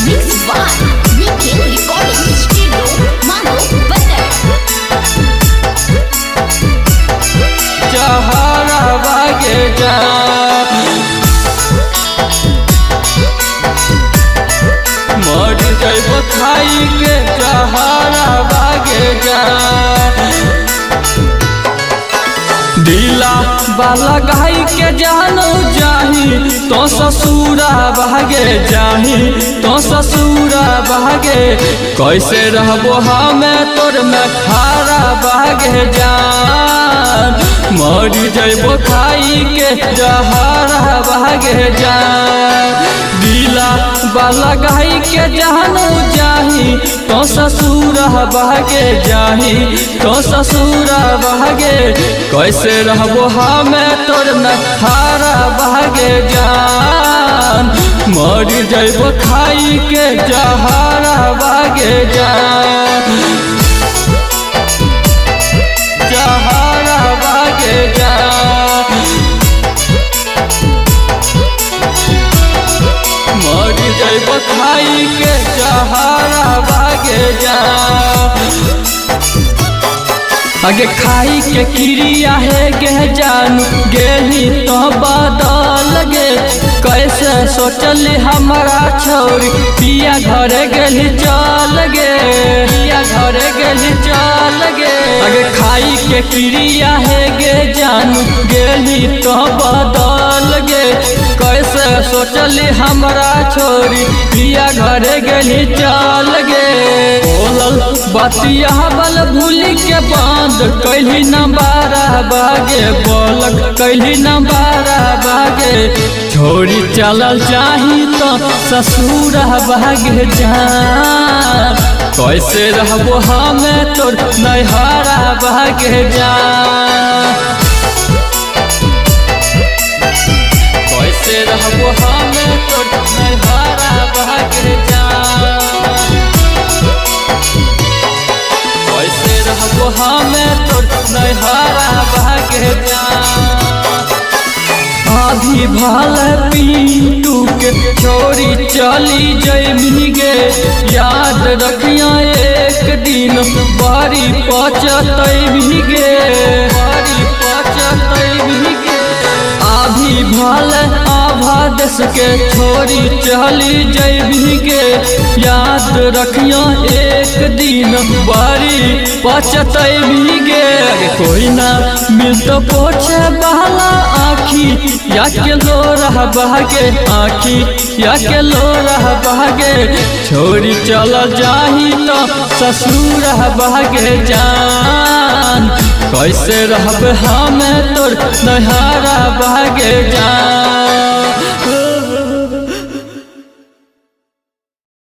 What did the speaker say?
Mixed by Weekend Recording Studio, Mano Butter. जहरा बागे जा मर जैब खाई के जहरा बागे जा दिला बाला गाई के जानो जाही तो ससुरा भागे जाही तो ससुरा भागे कैसे रहबो हमें तोर में खारा भागे जान मर जैबो खाई के जहरा भागे जान दिला बाला गाई के जानो जाही तो ससुरा भागे जाही तो ससुरा भागे कैसे रहबो हमें तोर में खारा भागे जान मर जैबो खाई के जहरा भागे जान जहरा भागे जान मर जैबो खाई के जहरा भागे जान आगे खाई के क्रिया है गे जानू गेली तो बदल गे कैसे सोचली हमारा छोरी पिया घरे गेली चल गे पिया घरे गेली चल गे आगे खाई के क्रिया है गे जानू गेली तो बदल गे कैसे सोचली हमारा छोरी पिया घरे गेली चल गे बोलल बतिया बल भूली के बंद कैली न बारा बागे बोलक कैली न बारा बागे छोरी चलल चाही तो ससुर भागे जान कैसे रहबो हमें तोर नैहरा भागे जान कैसे रहबो हमें तोर नैहरा भागे जान कैसे रहबो हमें तोर नैहरा भागे जान अभी भल पिंटू के छोरी चली जैमी गे याद रखिया एक दिन बड़ी पचतैमी गे बड़ी पचतैमी गे अभी भल आभादेश के छोरी चली जैमी गे याद रखिया एक दिन बड़ी पचतैमी गे कोई ना मिल तो पोछे बहला आखी या के लो रहा बहागे आखी या के लो रहा बहागे छोरी चल जाही तो ससुर बहागे जान कैसे रहब हमें तोर नैहरा बहागे जान।